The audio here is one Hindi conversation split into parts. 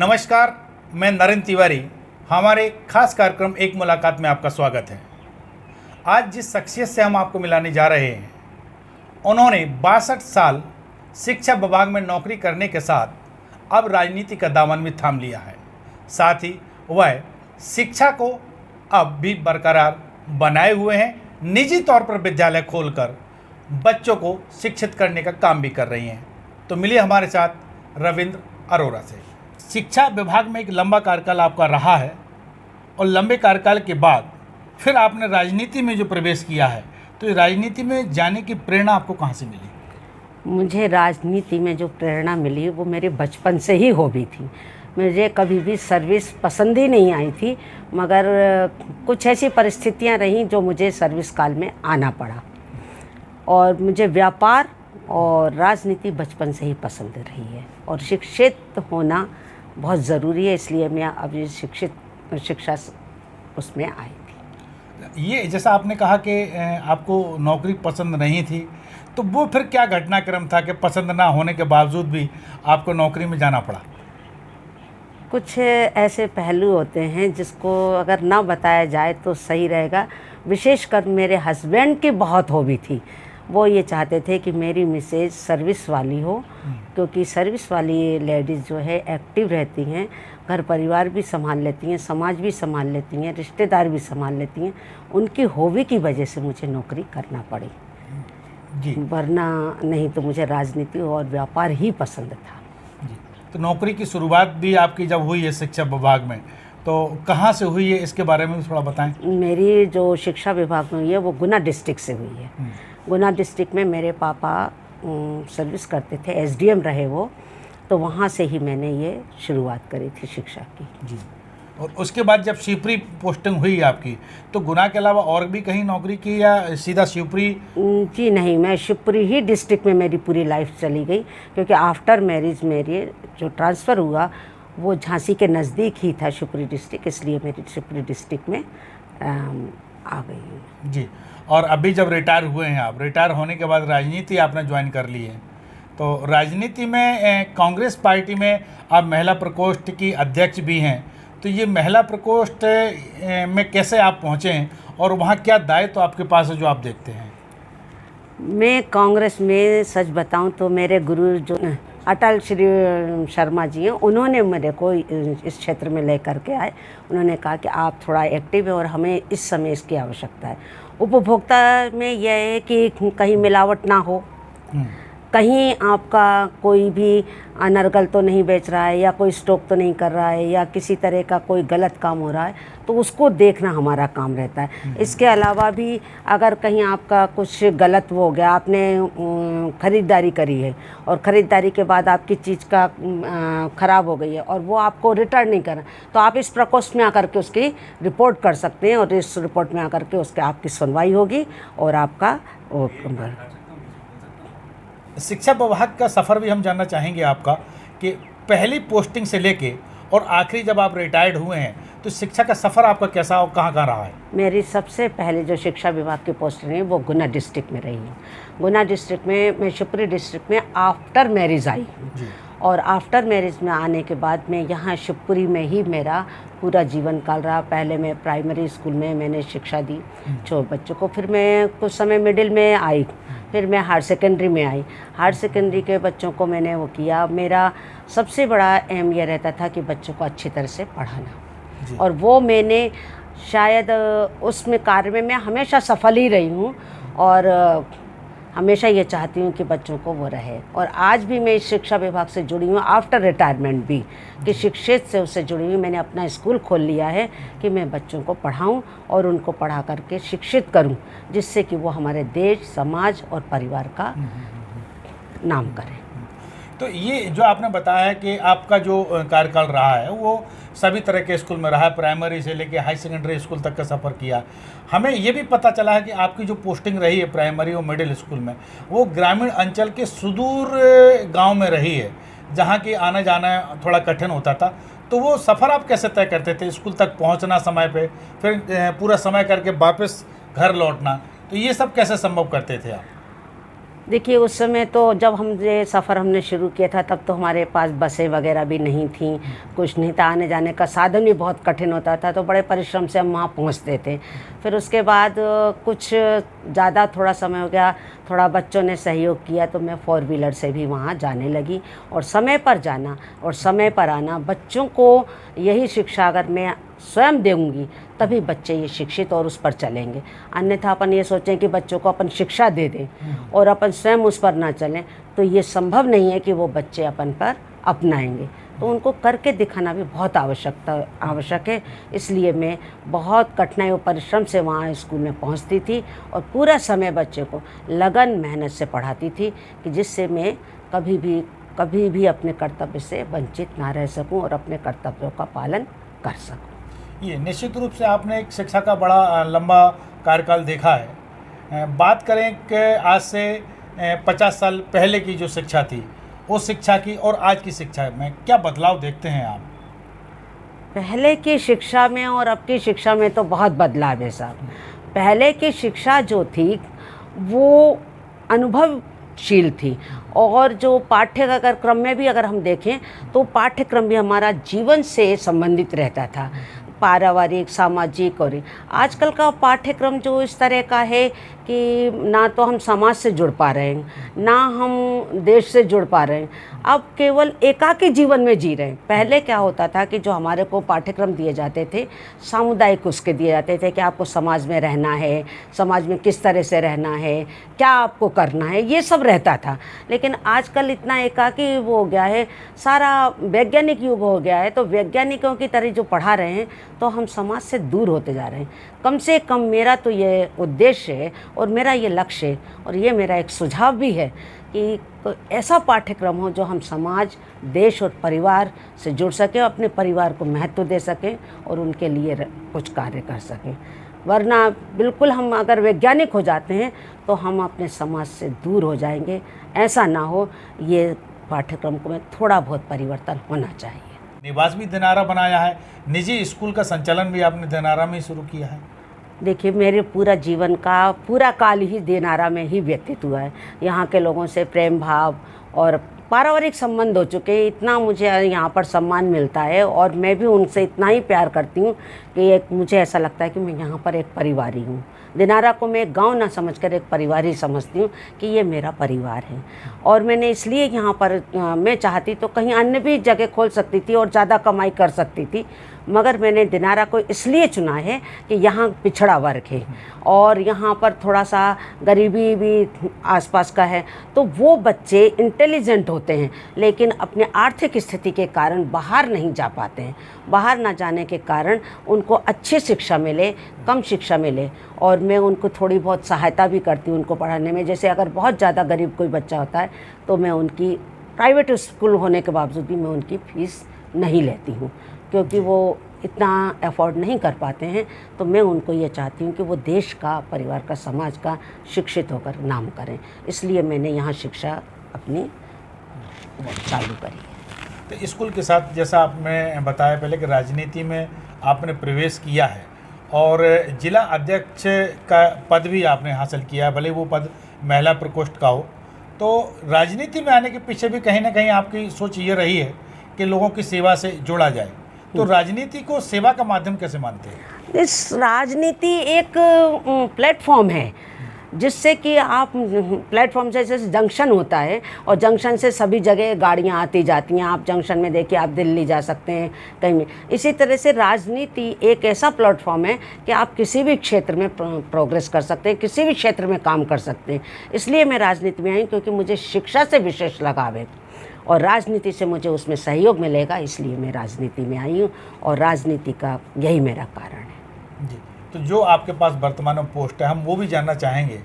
नमस्कार, मैं नरेंद्र तिवारी। हमारे खास कार्यक्रम एक मुलाकात में आपका स्वागत है। आज जिस शख्सियत से हम आपको मिलाने जा रहे हैं, उन्होंने 62 साल शिक्षा विभाग में नौकरी करने के साथ अब राजनीति का दामन भी थाम लिया है। साथ ही वह शिक्षा को अब भी बरकरार बनाए हुए हैं। निजी तौर पर विद्यालय खोलकर बच्चों को शिक्षित करने का काम भी कर रही हैं। तो मिलिए हमारे साथ रविंद्र अरोरा से। शिक्षा विभाग में एक लंबा कार्यकाल आपका रहा है और लंबे कार्यकाल के बाद फिर आपने राजनीति में जो प्रवेश किया है, तो ये राजनीति में जाने की प्रेरणा आपको कहाँ से मिली? मुझे राजनीति में जो प्रेरणा मिली वो मेरे बचपन से ही हॉबी थी। मुझे कभी भी सर्विस पसंद ही नहीं आई थी, मगर कुछ ऐसी परिस्थितियां रहीं जो मुझे सर्विस काल में आना पड़ा। और मुझे व्यापार और राजनीति बचपन से ही पसंद रही है और शिक्षित होना बहुत ज़रूरी है, इसलिए मैं अभी शिक्षा उसमें आई थी। ये जैसा आपने कहा कि आपको नौकरी पसंद नहीं थी, तो वो फिर क्या घटनाक्रम था कि पसंद ना होने के बावजूद भी आपको नौकरी में जाना पड़ा? कुछ ऐसे पहलू होते हैं जिसको अगर ना बताया जाए तो सही रहेगा। विशेषकर मेरे हस्बैंड की बहुत हॉबी थी। वो ये चाहते थे कि मेरी मिसेज सर्विस वाली हो, क्योंकि सर्विस वाली लेडीज़ जो है एक्टिव रहती हैं, घर परिवार भी संभाल लेती हैं, समाज भी संभाल लेती हैं, रिश्तेदार भी संभाल लेती हैं। उनकी हॉबी की वजह से मुझे नौकरी करना पड़ी जी। वरना नहीं तो मुझे राजनीति और व्यापार ही पसंद था जी। तो नौकरी की शुरुआत भी आपकी जब हुई है शिक्षा विभाग में, तो कहाँ से हुई है, इसके बारे में भी थोड़ा बताएं। मेरी जो शिक्षा विभाग में हुई है वो गुना डिस्ट्रिक्ट से हुई है। गुना डिस्ट्रिक्ट में मेरे पापा सर्विस करते थे, एसडीएम रहे वो, तो वहाँ से ही मैंने ये शुरुआत करी थी शिक्षा की। जी। और उसके बाद जब शिवपुरी पोस्टिंग हुई आपकी, तो गुना के अलावा और भी कहीं नौकरी की या सीधा शिवपुरी? जी नहीं, मैं शिवपुरी ही डिस्ट्रिक्ट में मेरी पूरी लाइफ चली गई, क्योंकि आफ्टर मैरिज मेरी जो ट्रांसफ़र हुआ वो झांसी के नज़दीक ही था शिवपुरी डिस्ट्रिक्ट, इसलिए मेरी शिवपुरी डिस्ट्रिक्ट में आ गई हूँ। जी। और अभी जब रिटायर हुए हैं आप, रिटायर होने के बाद राजनीति आपने ज्वाइन कर ली है, तो राजनीति में कांग्रेस पार्टी में आप महिला प्रकोष्ठ की अध्यक्ष भी हैं, तो ये महिला प्रकोष्ठ में कैसे आप पहुँचे हैं और वहाँ क्या दायित्व आपके पास है जो आप देखते हैं? मैं कांग्रेस में सच बताऊं तो मेरे गुरु जो अटल श्री शर्मा जी हैं, उन्होंने मेरे को इस क्षेत्र में लेकर के आए। उन्होंने कहा कि आप थोड़ा एक्टिव हैं और हमें इस समय इसकी आवश्यकता है। उपभोक्ता में यह है कि कहीं मिलावट ना हो, कहीं आपका कोई भी अनर्गल तो नहीं बेच रहा है या कोई स्टॉक तो नहीं कर रहा है या किसी तरह का कोई गलत काम हो रहा है, तो उसको देखना हमारा काम रहता है। इसके अलावा भी अगर कहीं आपका कुछ गलत वो हो गया, आपने ख़रीदारी करी है और ख़रीदारी के बाद आपकी चीज़ का ख़राब हो गई है और वो आपको रिटर्न नहीं करना, तो आप इस प्रकोष्ठ में आकर के उसकी रिपोर्ट कर सकते हैं और इस रिपोर्ट में आकर के उसके आपकी सुनवाई होगी और आपका शिक्षा विभाग का सफ़र भी हम जानना चाहेंगे आपका, कि पहली पोस्टिंग से लेके और आखिरी जब आप रिटायर्ड हुए हैं, तो शिक्षा का सफ़र आपका कैसा और कहाँ कहाँ रहा है? मेरी सबसे पहले जो शिक्षा विभाग की पोस्टिंग है वो गुना डिस्ट्रिक्ट में रही है। गुना डिस्ट्रिक्ट में मैं शिवपुरी डिस्ट्रिक्ट में आफ्टर मैरिज आई हूँ और आफ्टर मैरिज में आने के बाद मैं यहाँ शिवपुरी में ही मेरा पूरा जीवन काल रहा। पहले मैं प्राइमरी स्कूल में मैंने शिक्षा दी छोटे बच्चों को, फिर मैं कुछ समय मिडिल में आई, फिर मैं हायर सेकेंडरी में आई। हायर सेकेंडरी के बच्चों को मैंने वो किया। मेरा सबसे बड़ा एम ये रहता था कि बच्चों को अच्छी तरह से पढ़ाना, और वो मैंने शायद उसमें कार्य में मैं हमेशा सफल ही रही हूँ और हमेशा ये चाहती हूँ कि बच्चों को वो रहे। और आज भी मैं इस शिक्षा विभाग से जुड़ी हूँ, आफ्टर रिटायरमेंट भी, कि शिक्षित से उससे जुड़ी हुई। मैंने अपना स्कूल खोल लिया है कि मैं बच्चों को पढ़ाऊँ और उनको पढ़ा करके शिक्षित करूँ, जिससे कि वो हमारे देश, समाज और परिवार का नाम करें। तो ये जो आपने बताया कि आपका जो कार्यकाल रहा है वो सभी तरह के स्कूल में रहा है, प्राइमरी से लेके हाई सेकेंडरी स्कूल तक का सफ़र किया। हमें ये भी पता चला है कि आपकी जो पोस्टिंग रही है प्राइमरी और मिडिल स्कूल में, वो ग्रामीण अंचल के सुदूर गांव में रही है, जहां की आना जाना थोड़ा कठिन होता था। तो वो सफ़र आप कैसे तय करते थे, स्कूल तक पहुंचना समय पे, फिर पूरा समय करके वापस घर लौटना, तो ये सब कैसे संभव करते थे आप? देखिए उस समय तो जब हम ये सफ़र हमने शुरू किया था तब तो हमारे पास बसें वगैरह भी नहीं थी, कुछ नहीं था, आने जाने का साधन भी बहुत कठिन होता था, तो बड़े परिश्रम से हम वहाँ पहुँचते थे। फिर उसके बाद कुछ ज़्यादा थोड़ा समय हो गया, थोड़ा बच्चों ने सहयोग किया तो मैं 4 व्हीलर से भी वहाँ जाने लगी। और समय पर जाना और समय पर आना, बच्चों को यही शिक्षा अगर मैं स्वयं दूंगी तभी बच्चे ये शिक्षित और उस पर चलेंगे। अन्यथा अपन ये सोचें कि बच्चों को अपन शिक्षा दे दें और अपन स्वयं उस पर ना चलें तो ये संभव नहीं है कि वो बच्चे अपन पर अपनाएंगे। तो उनको करके दिखाना भी बहुत आवश्यक है। इसलिए मैं बहुत कठिनाई और परिश्रम से वहाँ स्कूल में पहुँचती थी और पूरा समय बच्चे को लगन मेहनत से पढ़ाती थी कि जिससे मैं कभी भी अपने कर्तव्य से वंचित ना रह सकूं और अपने कर्तव्यों का पालन कर सकूं। ये निश्चित रूप से आपने एक शिक्षा का बड़ा लंबा कार्यकाल देखा है। बात करें कि आज से 50 साल पहले की जो शिक्षा थी, उस शिक्षा की और आज की शिक्षा में क्या बदलाव देखते हैं आप? पहले की शिक्षा में और अब की शिक्षा में तो बहुत बदलाव है साहब। पहले की शिक्षा जो थी वो अनुभवशील थी और जो पाठ्यक्रम में भी अगर हम देखें तो पाठ्यक्रम भी हमारा जीवन से संबंधित रहता था, पारिवारिक, सामाजिक। और आजकल का पाठ्यक्रम जो इस तरह का है कि ना तो हम समाज से जुड़ पा रहे हैं, ना हम देश से जुड़ पा रहे हैं, अब केवल एकाकी जीवन में जी रहे हैं। पहले क्या होता था कि जो हमारे को पाठ्यक्रम दिए जाते थे सामुदायिक उसके दिए जाते थे कि आपको समाज में रहना है, समाज में किस तरह से रहना है, क्या आपको करना है, ये सब रहता था। लेकिन आजकल इतना एकाकी वो हो गया है, सारा वैज्ञानिक युग हो गया है, तो वैज्ञानिकों की तरह जो पढ़ा रहे हैं तो हम समाज से दूर होते जा रहे हैं। कम से कम मेरा तो ये उद्देश्य है और मेरा ये लक्ष्य है और ये मेरा एक सुझाव भी है कि ऐसा पाठ्यक्रम हो जो हम समाज, देश और परिवार से जुड़ सकें, अपने परिवार को महत्व दे सकें और उनके लिए कुछ कार्य कर सकें। वरना बिल्कुल हम अगर वैज्ञानिक हो जाते हैं तो हम अपने समाज से दूर हो जाएंगे। ऐसा ना हो, ये पाठ्यक्रम को में थोड़ा बहुत परिवर्तन होना चाहिए। निवास भी दिनारा बनाया है, निजी स्कूल का संचालन भी आपने दिनारा में ही शुरू किया है। देखिए मेरे पूरा जीवन का पूरा काल ही दिनारा में ही व्यतीत हुआ है। यहाँ के लोगों से प्रेम भाव और पारिवारिक संबंध हो चुके हैं, इतना मुझे यहाँ पर सम्मान मिलता है और मैं भी उनसे इतना ही प्यार करती हूँ कि मुझे ऐसा लगता है कि मैं यहाँ पर एक परिवारी हूँ। दिनारा को मैं गांव ना समझकर एक परिवार ही समझती हूँ कि ये मेरा परिवार है। और मैंने इसलिए यहाँ पर मैं चाहती तो कहीं अन्य भी जगह खोल सकती थी और ज़्यादा कमाई कर सकती थी, मगर मैंने दिनारा को इसलिए चुना है कि यहाँ पिछड़ा वर्ग है और यहाँ पर थोड़ा सा गरीबी भी आसपास का है। तो वो बच्चे इंटेलिजेंट होते हैं लेकिन अपने आर्थिक स्थिति के कारण बाहर नहीं जा पाते हैं। बाहर ना जाने के कारण उनको अच्छी शिक्षा मिले, कम शिक्षा मिले और मैं उनको थोड़ी बहुत सहायता भी करती हूँ उनको पढ़ाने में। जैसे अगर बहुत ज़्यादा गरीब कोई बच्चा होता है तो मैं उनकी प्राइवेट स्कूल होने के बावजूद भी मैं उनकी फ़ीस नहीं लेती हूँ, क्योंकि वो इतना अफोर्ड नहीं कर पाते हैं। तो मैं उनको ये चाहती हूँ कि वो देश का, परिवार का, समाज का शिक्षित होकर नाम करें। इसलिए मैंने यहाँ शिक्षा अपनी चालू करी है। तो स्कूल के साथ जैसा आपने बताया पहले कि राजनीति में आपने प्रवेश किया है और जिला अध्यक्ष का पद भी आपने हासिल किया है, भले वो पद महिला प्रकोष्ठ का हो। तो राजनीति में आने के पीछे भी कहीं ना कहीं आपकी सोच ये रही है कि लोगों की सेवा से जोड़ा जाए। तो राजनीति को सेवा का माध्यम कैसे मानते हैं? इस राजनीति एक प्लेटफॉर्म है जिससे कि आप प्लेटफॉर्म से जैसे जंक्शन होता है और जंक्शन से सभी जगह गाड़ियाँ आती जाती हैं। आप जंक्शन में देखिए, आप दिल्ली जा सकते हैं कहीं भी। इसी तरह से राजनीति एक ऐसा प्लेटफॉर्म है कि आप किसी भी क्षेत्र में प्रोग्रेस कर सकते हैं, किसी भी क्षेत्र में काम कर सकते हैं। इसलिए मैं राजनीति में आई क्योंकि मुझे शिक्षा से विशेष लगाव है और राजनीति से मुझे उसमें सहयोग मिलेगा, इसलिए मैं राजनीति में आई हूँ और राजनीति का यही मेरा कारण है। जी, तो जो आपके पास वर्तमान में पोस्ट है, हम वो भी जानना चाहेंगे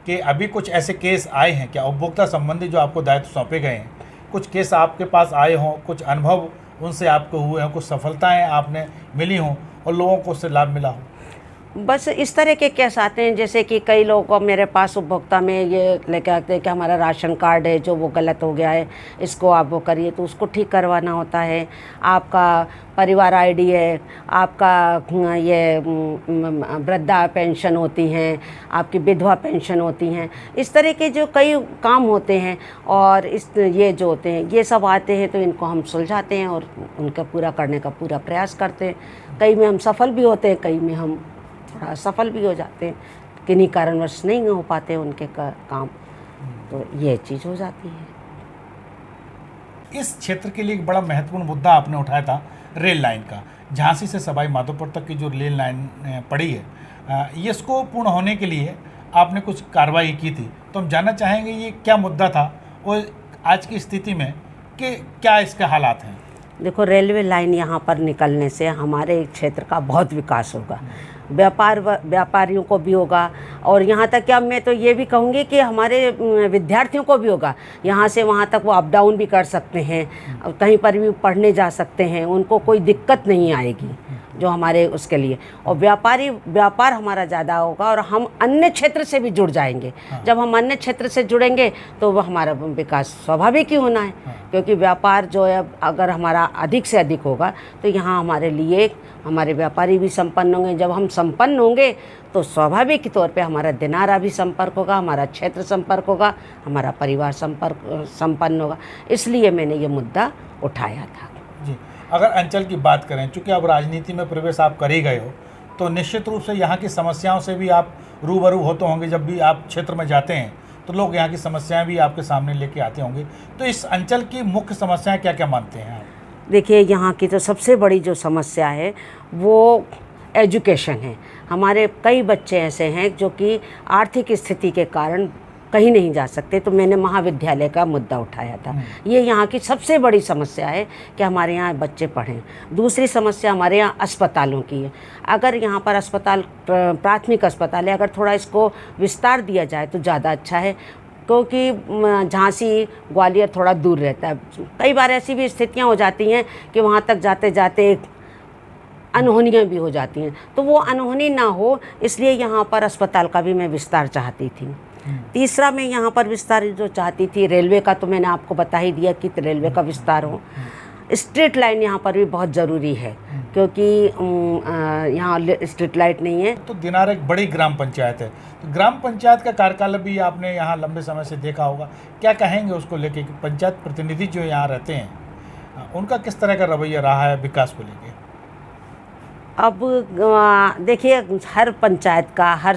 कि अभी कुछ ऐसे केस आए हैं क्या उपभोक्ता संबंधी जो आपको दायित्व सौंपे गए हैं? कुछ केस आपके पास आए हों, कुछ अनुभव उनसे आपको हुए हों, कुछ सफलताएं आपने मिली हों और लोगों को उससे लाभ मिला हो? बस इस तरह के केस आते हैं, जैसे कि कई लोगों को मेरे पास उपभोक्ता में ये लेके आते हैं कि हमारा राशन कार्ड है जो वो गलत हो गया है, इसको आप वो करिए, तो उसको ठीक करवाना होता है। आपका परिवार आईडी है, आपका ये वृद्धा पेंशन होती हैं, आपकी विधवा पेंशन होती हैं, इस तरह के जो कई काम होते हैं और ये जो होते हैं ये सब आते हैं, तो इनको हम सुलझाते हैं और उनका पूरा करने का पूरा प्रयास करते हैं। कई में हम सफल भी होते हैं, कई में हम थोड़ा असफल भी हो जाते हैं, किन्हीं कारणवश नहीं हो पाते उनके काम, तो ये चीज़ हो जाती है। इस क्षेत्र के लिए एक बड़ा महत्वपूर्ण मुद्दा आपने उठाया था रेल लाइन का। झांसी से सवाई माधोपुर तक की जो रेल लाइन पड़ी है, ये इसको पूर्ण होने के लिए आपने कुछ कार्रवाई की थी, तो हम जानना चाहेंगे ये क्या मुद्दा था और आज की स्थिति में कि क्या इसके हालात हैं। देखो, रेलवे लाइन यहाँ पर निकलने से हमारे क्षेत्र का बहुत विकास होगा, व्यापारियों को भी होगा, और यहाँ तक कि अब मैं तो ये भी कहूँगी कि हमारे विद्यार्थियों को भी होगा। यहाँ से वहाँ तक वो अप डाउन भी कर सकते हैं, कहीं पर भी पढ़ने जा सकते हैं, उनको कोई दिक्कत नहीं आएगी जो हमारे उसके लिए। और व्यापार हमारा ज़्यादा होगा और हम अन्य क्षेत्र से भी जुड़ जाएंगे। जब हम अन्य क्षेत्र से जुड़ेंगे तो वो हमारा विकास स्वाभाविक ही होना है, क्योंकि व्यापार जो है अगर हमारा अधिक से अधिक होगा तो यहाँ हमारे लिए हमारे व्यापारी भी संपन्न होंगे। जब हम संपन्न होंगे तो स्वाभाविक तौर पे हमारा दिनारा भी संपर्क होगा, हमारा क्षेत्र संपर्क होगा, हमारा परिवार संपन्न होगा। इसलिए मैंने ये मुद्दा उठाया था। जी, अगर अंचल की बात करें, चूँकि अब राजनीति में प्रवेश आप कर ही गए हो, तो निश्चित रूप से यहाँ की समस्याओं से भी आप रूबरू होते होंगे। जब भी आप क्षेत्र में जाते हैं तो लोग यहाँ की समस्याएं भी आपके सामने लेके आते होंगे, तो इस अंचल की मुख्य समस्याएं क्या क्या मानते हैं आप? देखिए, यहाँ की तो सबसे बड़ी जो समस्या है वो एजुकेशन है। हमारे कई बच्चे ऐसे हैं जो कि आर्थिक स्थिति के कारण कहीं नहीं जा सकते, तो मैंने महाविद्यालय का मुद्दा उठाया था। ये यहाँ की सबसे बड़ी समस्या है कि हमारे यहाँ बच्चे पढ़ें। दूसरी समस्या हमारे यहाँ अस्पतालों की है। अगर यहाँ पर अस्पताल, प्राथमिक अस्पताल है, अगर थोड़ा इसको विस्तार दिया जाए तो ज़्यादा अच्छा है, क्योंकि झांसी ग्वालियर थोड़ा दूर रहता है। कई बार ऐसी भी स्थितियाँ हो जाती हैं कि वहाँ तक जाते जाते अनहोनियाँ भी हो जाती हैं, तो वो अनहोनी ना हो इसलिए यहाँ पर अस्पताल का भी मैं विस्तार चाहती थी। तीसरा, मैं यहाँ पर विस्तार जो चाहती थी रेलवे का, तो मैंने आपको बता ही दिया कि रेलवे का विस्तार हो। स्ट्रीट लाइन यहाँ पर भी बहुत ज़रूरी है, क्योंकि यहाँ स्ट्रीट लाइट नहीं है। तो दिनार एक बड़ी ग्राम पंचायत है, तो ग्राम पंचायत का कार्यकाल भी आपने यहाँ लंबे समय से देखा होगा, क्या कहेंगे उसको लेके कि पंचायत प्रतिनिधि जो यहाँ रहते हैं उनका किस तरह का रवैया रहा है विकास को लेके? अब देखिए, हर पंचायत का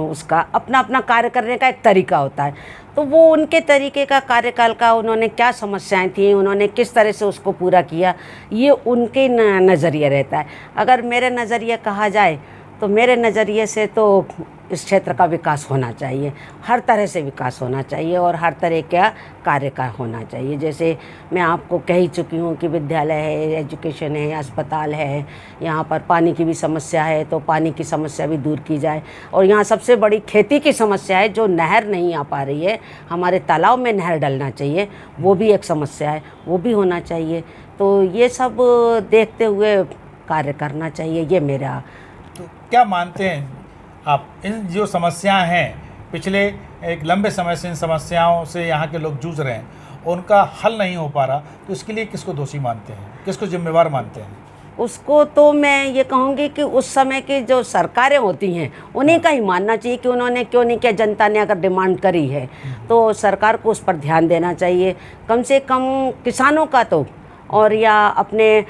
उसका अपना अपना कार्य करने का एक तरीका होता है, तो वो उनके तरीके का कार्यकाल का उन्होंने क्या समस्याएं थी, उन्होंने किस तरह से उसको पूरा किया, ये उनके नज़रिया रहता है। अगर मेरे नज़रिए कहा जाए तो मेरे नज़रिए से तो इस क्षेत्र का विकास होना चाहिए, हर तरह से विकास होना चाहिए और हर तरह का कार्य का होना चाहिए। जैसे मैं आपको कह ही चुकी हूँ कि विद्यालय है, एजुकेशन है, अस्पताल है, यहाँ पर पानी की भी समस्या है, तो पानी की समस्या भी दूर की जाए। और यहाँ सबसे बड़ी खेती की समस्या है, जो नहर नहीं आ पा रही है, हमारे तालाब में नहर डलना चाहिए, वो भी एक समस्या है, वो भी होना चाहिए। तो ये सब देखते हुए कार्य करना चाहिए, ये मेरा। तो क्या मानते हैं आप, इन जो समस्याएं हैं पिछले एक लंबे समय से इन समस्याओं से यहाँ के लोग जूझ रहे हैं, उनका हल नहीं हो पा रहा, तो इसके लिए किसको दोषी मानते हैं, किसको जिम्मेवार मानते हैं? उसको तो मैं ये कहूँगी कि उस समय की जो सरकारें होती हैं उन्हीं का ही मानना चाहिए कि उन्होंने क्यों नहीं किया। जनता ने अगर डिमांड करी है तो सरकार को उस पर ध्यान देना चाहिए, कम से कम किसानों का तो, और या अपने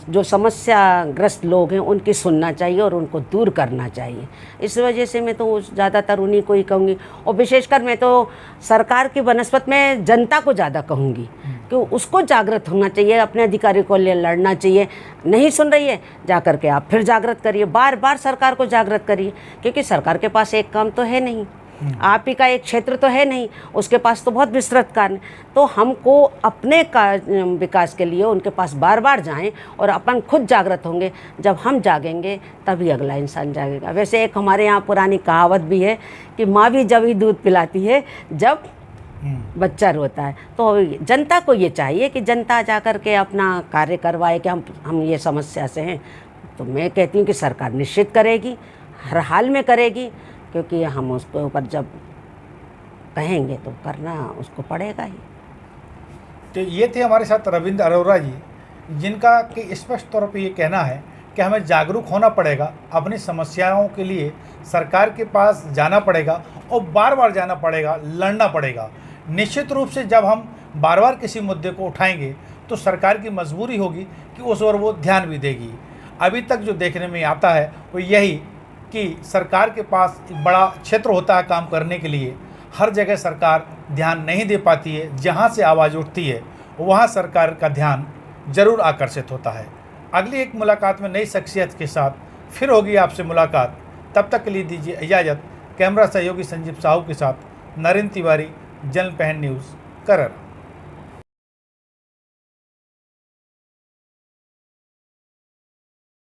जो समस्याग्रस्त लोग हैं उनकी सुनना चाहिए और उनको दूर करना चाहिए। इस वजह से मैं तो ज़्यादातर उन्हीं को ही कहूँगी, और विशेषकर मैं तो सरकार की बनस्पत में जनता को ज़्यादा कहूँगी कि उसको जागृत होना चाहिए, अपने अधिकारी को लिए लड़ना चाहिए। नहीं सुन रही है, जा कर के आप फिर जागृत करिए, बार बार सरकार को जागृत करिए, क्योंकि सरकार के पास एक काम तो है नहीं, आप ही का एक क्षेत्र तो है नहीं, उसके पास तो बहुत विस्तृत कार्य। तो हमको अपने का विकास के लिए उनके पास बार बार जाएं और अपन खुद जागृत होंगे। जब हम जागेंगे तभी अगला इंसान जागेगा। वैसे एक हमारे यहाँ पुरानी कहावत भी है कि माँ भी जब ही दूध पिलाती है जब बच्चा रोता है। तो जनता को ये चाहिए कि जनता जा कर के अपना कार्य करवाए कि हम ये समस्या से हैं, तो मैं कहती हूँ कि सरकार निश्चित करेगी, हर हाल में करेगी, क्योंकि हम उसके ऊपर जब कहेंगे तो करना उसको पड़ेगा ही। तो ये थे हमारे साथ रविंद्र अरोरा जी, जिनका कि स्पष्ट तौर पे ये कहना है कि हमें जागरूक होना पड़ेगा, अपनी समस्याओं के लिए सरकार के पास जाना पड़ेगा और बार बार जाना पड़ेगा, लड़ना पड़ेगा। निश्चित रूप से जब हम बार बार किसी मुद्दे को उठाएंगे तो सरकार की मजबूरी होगी कि उस ओर वो ध्यान भी देगी। अभी तक जो देखने में आता है वो यही कि सरकार के पास एक बड़ा क्षेत्र होता है काम करने के लिए, हर जगह सरकार ध्यान नहीं दे पाती है। जहाँ से आवाज़ उठती है वहाँ सरकार का ध्यान जरूर आकर्षित होता है। अगली एक मुलाकात में नई शख्सियत के साथ फिर होगी आपसे मुलाकात। तब तक के लिए दीजिए इजाज़त। कैमरा सहयोगी संजीव साहू के साथ नरेंद्र तिवारी, जन पहन न्यूज़, करर।